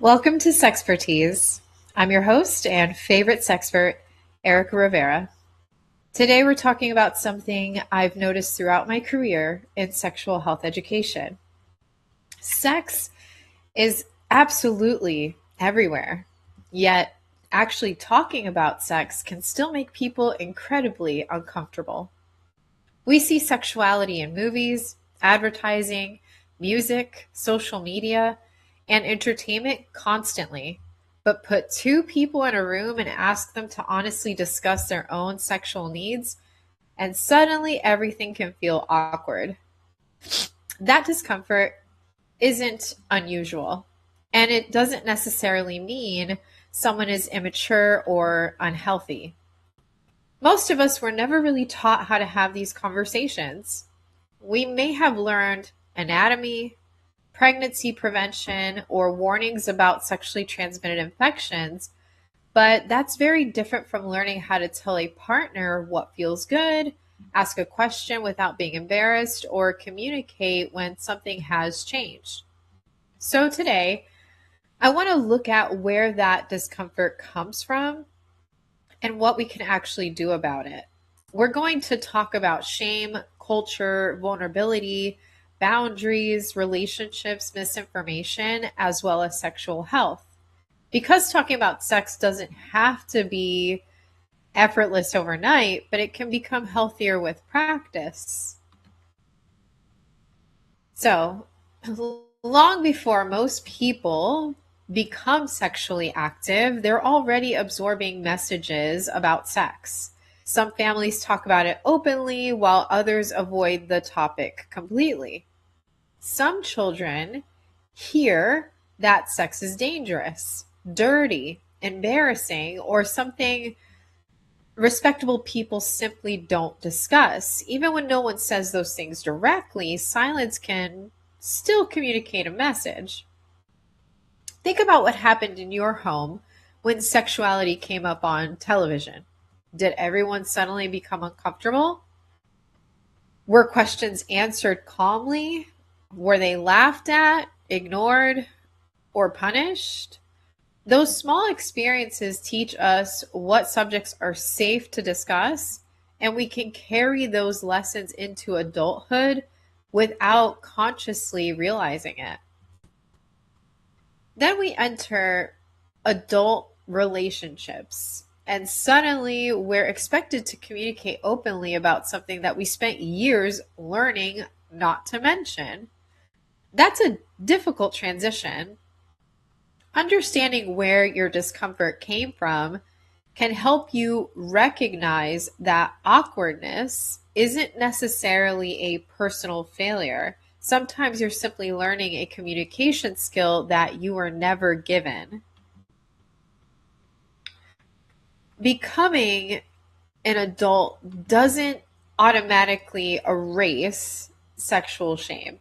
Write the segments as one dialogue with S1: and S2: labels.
S1: Welcome to Sexpertease. I'm your host and favorite sexpert, Rivera. Today we're talking about something I've noticed throughout my career in sexual health education. Sex is absolutely everywhere, yet actually talking about sex can still make people incredibly uncomfortable. We see sexuality in movies, advertising, music, social media, and entertainment constantly. But put two people in a room and ask them to honestly discuss their own sexual needs, and suddenly everything can feel awkward. That discomfort isn't unusual, and it doesn't necessarily mean someone is immature or unhealthy. Most of us were never really taught how to have these conversations. We may have learned anatomy, pregnancy prevention, or warnings about sexually transmitted infections, but that's very different from learning how to tell a partner what feels good, ask a question without being embarrassed, or communicate when something has changed. So today, I want to look at where that discomfort comes from and what we can actually do about it. We're going to talk about shame, culture, vulnerability, boundaries, relationships, misinformation, as well as sexual health. Because talking about sex doesn't have to be effortless overnight, but it can become healthier with practice. So, long before most people become sexually active, they're already absorbing messages about sex. Some families talk about it openly, while others avoid the topic completely. Some children hear that sex is dangerous, dirty, embarrassing, or something respectable people simply don't discuss. Even when no one says those things directly, silence can still communicate a message. Think about what happened in your home when sexuality came up on television. Did everyone suddenly become uncomfortable? Were questions answered calmly? Were they laughed at, ignored, or punished? Those small experiences teach us what subjects are safe to discuss, and we can carry those lessons into adulthood without consciously realizing it. Then we enter adult relationships, and suddenly we're expected to communicate openly about something that we spent years learning not to mention. That's a difficult transition. Understanding where your discomfort came from can help you recognize that awkwardness isn't necessarily a personal failure. Sometimes you're simply learning a communication skill that you were never given. Becoming an adult doesn't automatically erase sexual shame.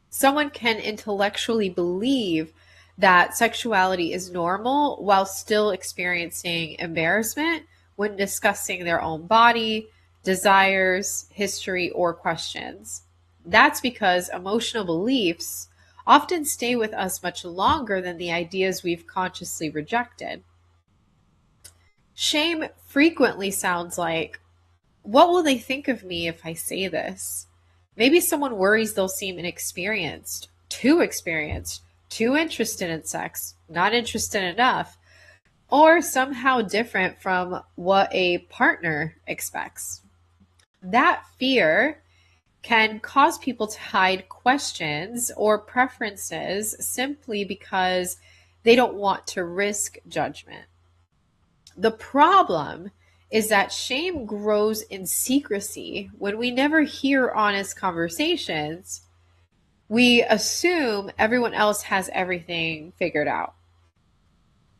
S1: Someone can intellectually believe that sexuality is normal while still experiencing embarrassment when discussing their own body, desires, history, or questions. That's because emotional beliefs often stay with us much longer than the ideas we've consciously rejected. Shame frequently sounds like, what will they think of me if I say this? Maybe someone worries they'll seem inexperienced, too interested in sex, not interested enough, or somehow different from what a partner expects. That fear can cause people to hide questions or preferences simply because they don't want to risk judgment. The problem is that shame grows in secrecy. When we never hear honest conversations, we assume everyone else has everything figured out.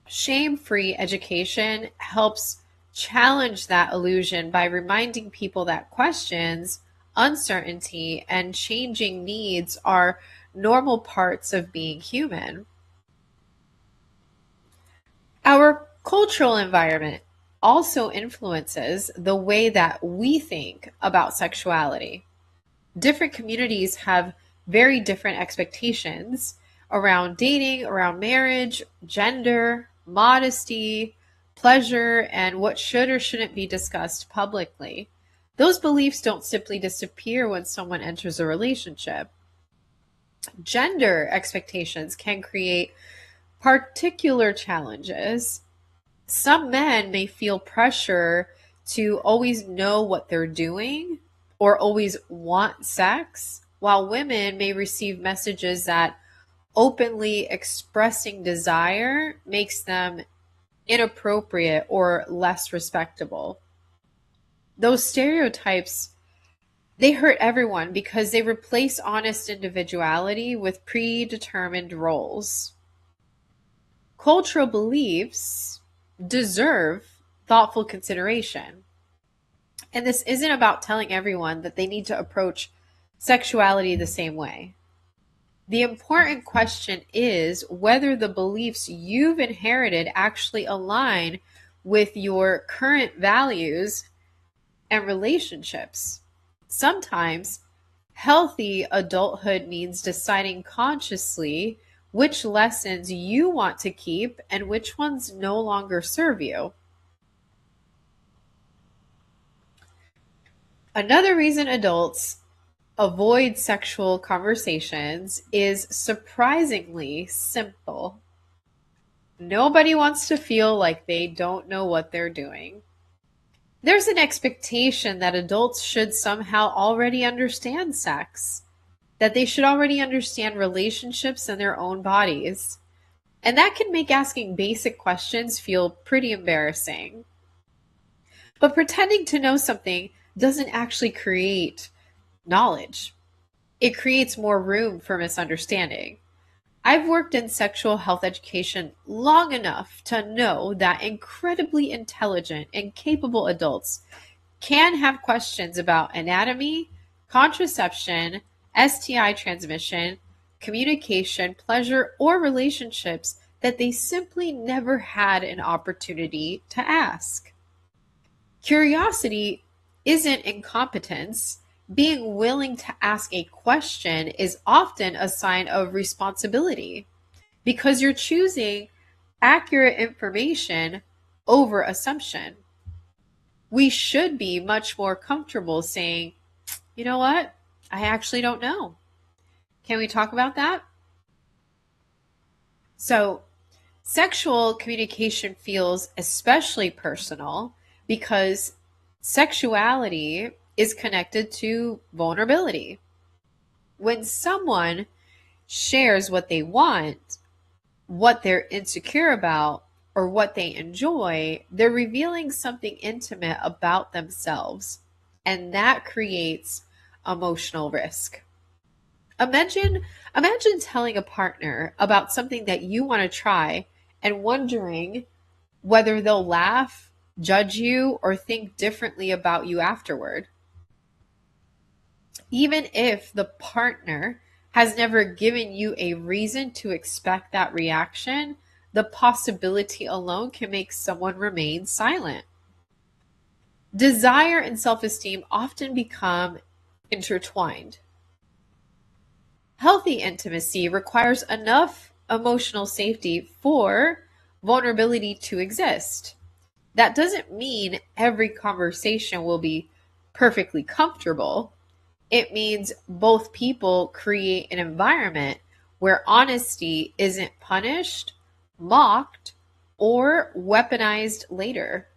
S1: Shame-free education helps challenge that illusion by reminding people that questions, uncertainty, and changing needs are normal parts of being human. Our cultural environment also influences the way that we think about sexuality. Different communities have very different expectations around dating, around marriage, gender, modesty, pleasure, and what should or shouldn't be discussed publicly. Those beliefs don't simply disappear when someone enters a relationship. Gender expectations can create particular challenges. Some men may feel pressure to always know what they're doing or always want sex, while women may receive messages that openly expressing desire makes them inappropriate or less respectable. Those stereotypes, they hurt everyone because they replace honest individuality with predetermined roles. Cultural beliefs deserve thoughtful consideration. And this isn't about telling everyone that they need to approach sexuality the same way. The important question is whether the beliefs you've inherited actually align with your current values and relationships. Sometimes healthy adulthood means deciding consciously which lessons you want to keep and which ones no longer serve you. Another reason adults avoid sexual conversations is surprisingly simple. Nobody wants to feel like they don't know what they're doing. There's an expectation that adults should somehow already understand sex, that they should already understand relationships and their own bodies. And that can make asking basic questions feel pretty embarrassing. But pretending to know something doesn't actually create knowledge. It creates more room for misunderstanding. I've worked in sexual health education long enough to know that incredibly intelligent and capable adults can have questions about anatomy, contraception, STI transmission, communication, pleasure, or relationships that they simply never had an opportunity to ask. Curiosity isn't incompetence. Being willing to ask a question is often a sign of responsibility because you're choosing accurate information over assumption. We should be much more comfortable saying, you know what? I actually don't know. Can we talk about that? So, sexual communication feels especially personal because sexuality is connected to vulnerability. When someone shares what they want, what they're insecure about, or what they enjoy, they're revealing something intimate about themselves. And that creates emotional risk. Imagine telling a partner about something that you want to try and wondering whether they'll laugh, judge you, or think differently about you afterward. Even if the partner has never given you a reason to expect that reaction, the possibility alone can make someone remain silent. Desire and self esteem often become intertwined. Healthy intimacy requires enough emotional safety for vulnerability to exist. That doesn't mean every conversation will be perfectly comfortable. It means both people create an environment where honesty isn't punished, mocked, or weaponized later.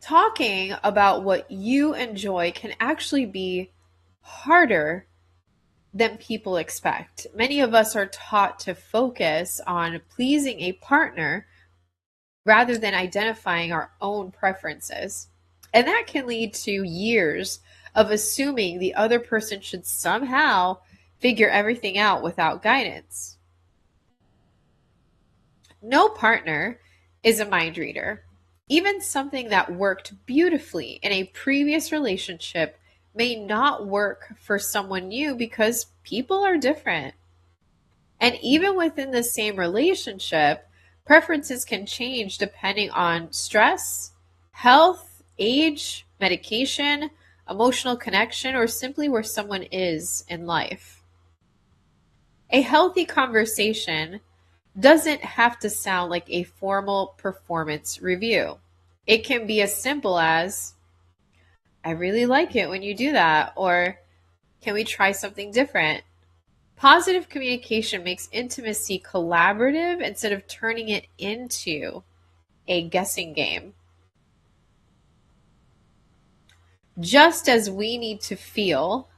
S1: Talking about what you enjoy can actually be harder than people expect. Many of us are taught to focus on pleasing a partner rather than identifying our own preferences. And that can lead to years of assuming the other person should somehow figure everything out without guidance. No partner is a mind reader. Even something that worked beautifully in a previous relationship may not work for someone new because people are different. And even within the same relationship, preferences can change depending on stress, health, age, medication, emotional connection, or simply where someone is in life. A healthy conversation doesn't have to sound like a formal performance review. It can be as simple as, I really like it when you do that, or can we try something different? Positive communication makes intimacy collaborative instead of turning it into a guessing game. Just as we need to feel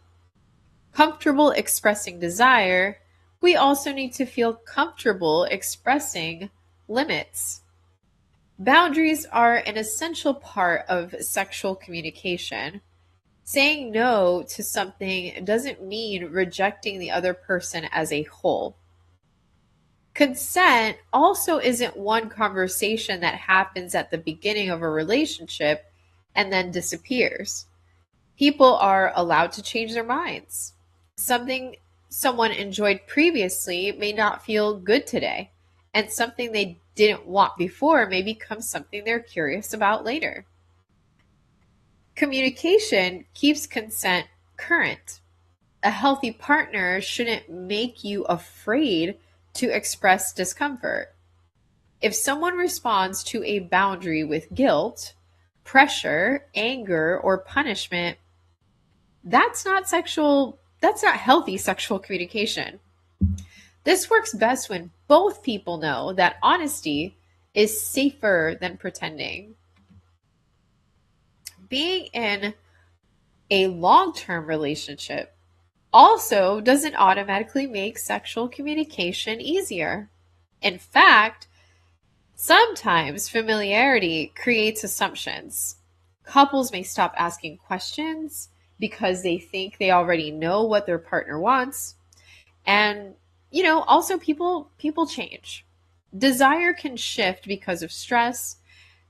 S1: comfortable expressing desire, we also need to feel comfortable expressing limits. Boundaries are an essential part of sexual communication. Saying no to something doesn't mean rejecting the other person as a whole. Consent also isn't one conversation that happens at the beginning of a relationship and then disappears. People are allowed to change their minds. Something someone enjoyed previously may not feel good today, and something they didn't want before may become something they're curious about later. Communication keeps consent current. A healthy partner shouldn't make you afraid to express discomfort. If someone responds to a boundary with guilt, pressure, anger, or punishment, that's not healthy sexual communication. This works best when both people know that honesty is safer than pretending. Being in a long-term relationship also doesn't automatically make sexual communication easier. In fact, sometimes familiarity creates assumptions. Couples may stop asking questions because they think they already know what their partner wants. And also people change. Desire can shift because of stress,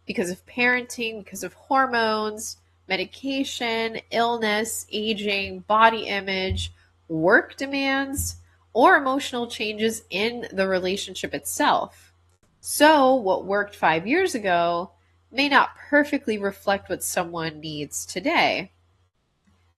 S1: because of parenting, because of hormones, medication, illness, aging, body image, work demands, or emotional changes in the relationship itself. So, what worked 5 years ago may not perfectly reflect what someone needs today.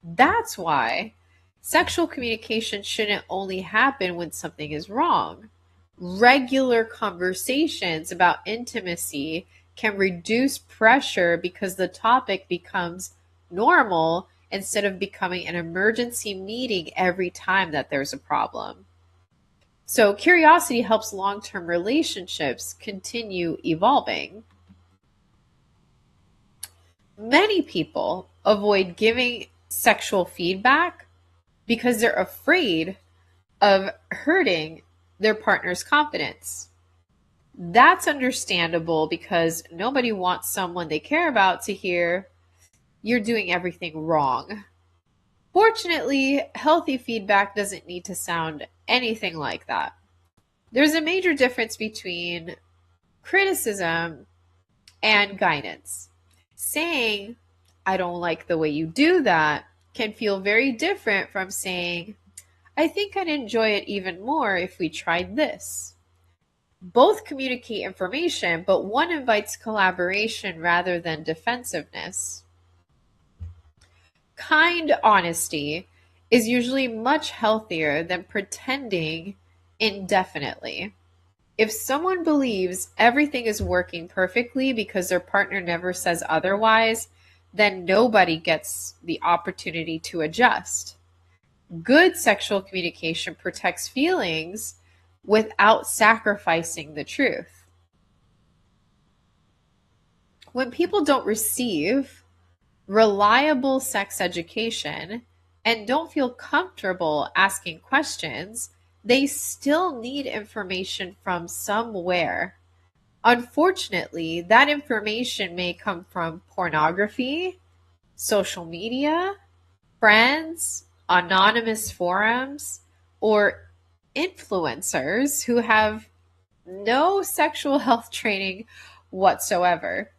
S1: That's why sexual communication shouldn't only happen when something is wrong. Regular conversations about intimacy can reduce pressure because the topic becomes normal instead of becoming an emergency meeting every time that there's a problem. So, curiosity helps long term relationships continue evolving. Many people avoid giving sexual feedback because they're afraid of hurting their partner's confidence. That's understandable because nobody wants someone they care about to hear, you're doing everything wrong. Fortunately, healthy feedback doesn't need to sound anything like that. There's a major difference between criticism and guidance. Saying, I don't like the way you do that, can feel very different from saying, I think I'd enjoy it even more if we tried this. Both communicate information, but one invites collaboration rather than defensiveness. Kind honesty is usually much healthier than pretending indefinitely. If someone believes everything is working perfectly because their partner never says otherwise, then nobody gets the opportunity to adjust. Good sexual communication protects feelings without sacrificing the truth. When people don't receive reliable sex education and don't feel comfortable asking questions, they still need information from somewhere. Unfortunately, that information may come from pornography, social media, friends, anonymous forums, or influencers who have no sexual health training whatsoever.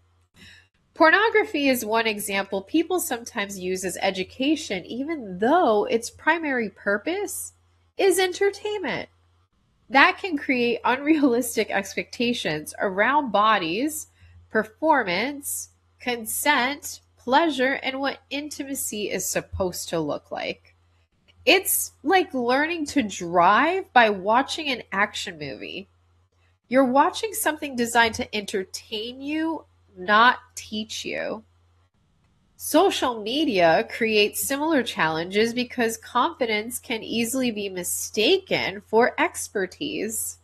S1: Pornography is one example people sometimes use as education, even though its primary purpose is entertainment. That can create unrealistic expectations around bodies, performance, consent, pleasure, and what intimacy is supposed to look like. It's like learning to drive by watching an action movie. You're watching something designed to entertain you, not teach you. Social media creates similar challenges because confidence can easily be mistaken for expertise.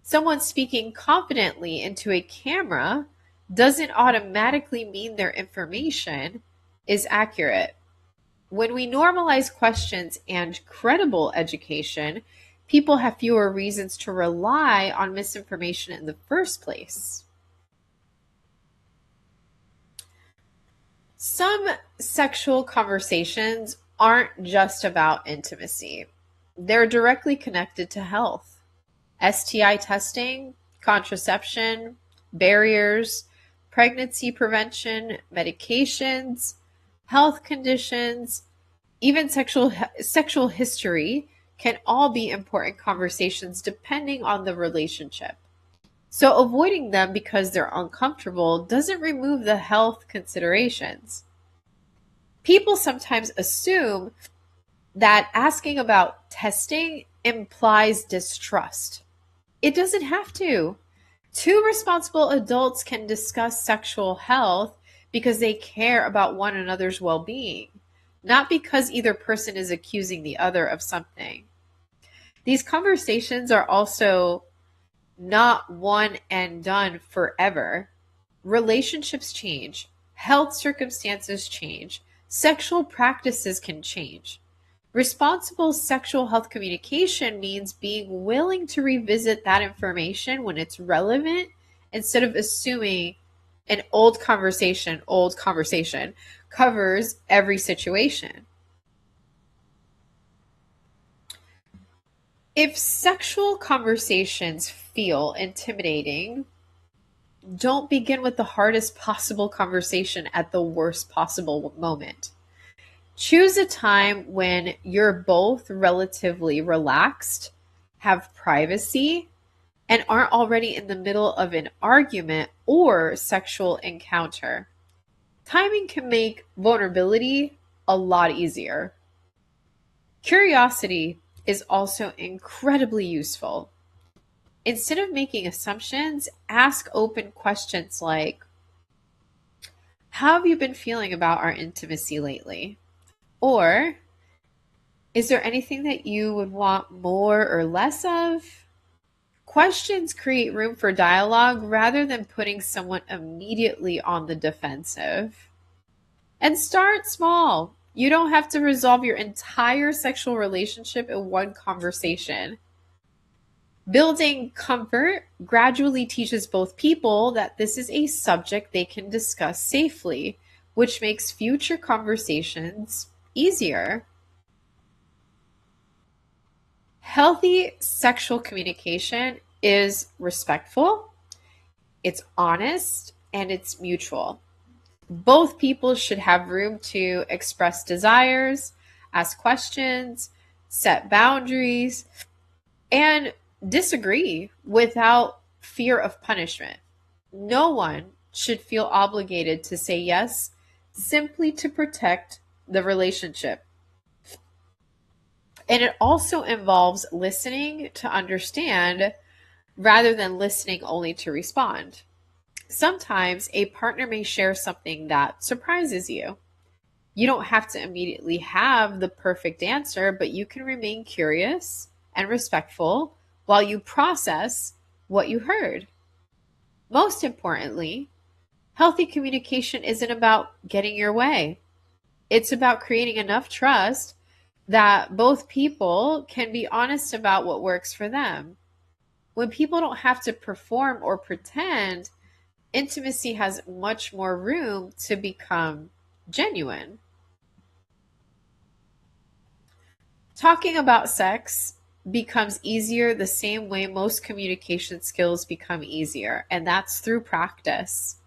S1: Someone speaking confidently into a camera doesn't automatically mean their information is accurate. When we normalize questions and credible education, people have fewer reasons to rely on misinformation in the first place. Some sexual conversations aren't just about intimacy, they're directly connected to health. STI testing, contraception, barriers, pregnancy prevention, medications, health conditions, even sexual history can all be important conversations depending on the relationship. So avoiding them because they're uncomfortable doesn't remove the health considerations. People sometimes assume that asking about testing implies distrust. It doesn't have to. Two responsible adults can discuss sexual health because they care about one another's well being, not because either person is accusing the other of something. These conversations are also not one and done forever. Relationships change, health circumstances change, sexual practices can change. Responsible sexual health communication means being willing to revisit that information when it's relevant instead of assuming an old conversation covers every situation. If sexual conversations feel intimidating, don't begin with the hardest possible conversation at the worst possible moment. Choose a time when you're both relatively relaxed, have privacy, and aren't already in the middle of an argument or sexual encounter. Timing can make vulnerability a lot easier. Curiosity is also incredibly useful. Instead of making assumptions, ask open questions like, how have you been feeling about our intimacy lately? Or, is there anything that you would want more or less of? Questions create room for dialogue rather than putting someone immediately on the defensive. And start small. You don't have to resolve your entire sexual relationship in one conversation. Building comfort gradually teaches both people that this is a subject they can discuss safely, which makes future conversations easier. Healthy sexual communication is respectful, it's honest, and it's mutual. Both people should have room to express desires, ask questions, set boundaries, and disagree without fear of punishment. No one should feel obligated to say yes simply to protect the relationship. And it also involves listening to understand rather than listening only to respond. Sometimes a partner may share something that surprises you. You don't have to immediately have the perfect answer, but you can remain curious and respectful while you process what you heard. Most importantly, healthy communication isn't about getting your way. It's about creating enough trust that both people can be honest about what works for them. When people don't have to perform or pretend, intimacy has much more room to become genuine. Talking about sex becomes easier the same way most communication skills become easier, and that's through practice.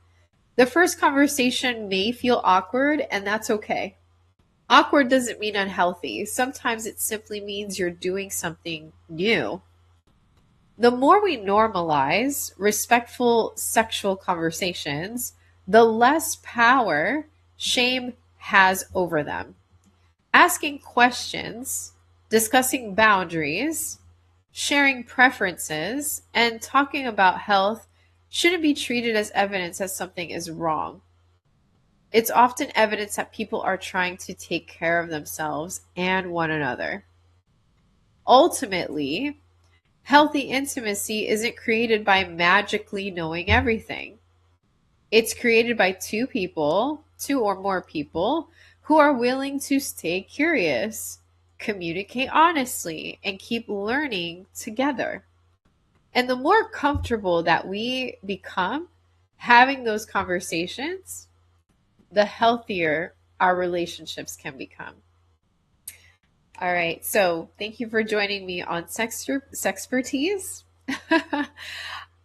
S1: The first conversation may feel awkward, and that's okay. Awkward doesn't mean unhealthy. Sometimes it simply means you're doing something new. The more we normalize respectful sexual conversations, the less power shame has over them. Asking questions Discussing boundaries, sharing preferences, and talking about health shouldn't be treated as evidence that something is wrong. It's often evidence that people are trying to take care of themselves and one another. Ultimately, healthy intimacy isn't created by magically knowing everything. It's created by two people, two or more people, who are willing to stay curious, communicate honestly, and keep learning together. And the more comfortable that we become having those conversations, the healthier our relationships can become. All right. So thank you for joining me on Sexpertease.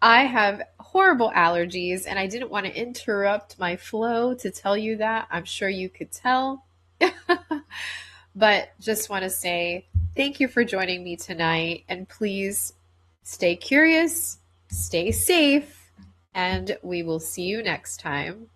S1: I have horrible allergies and I didn't want to interrupt my flow to tell you that. I'm sure you could tell. But just want to say thank you for joining me tonight. And please stay curious, stay safe, and we will see you next time.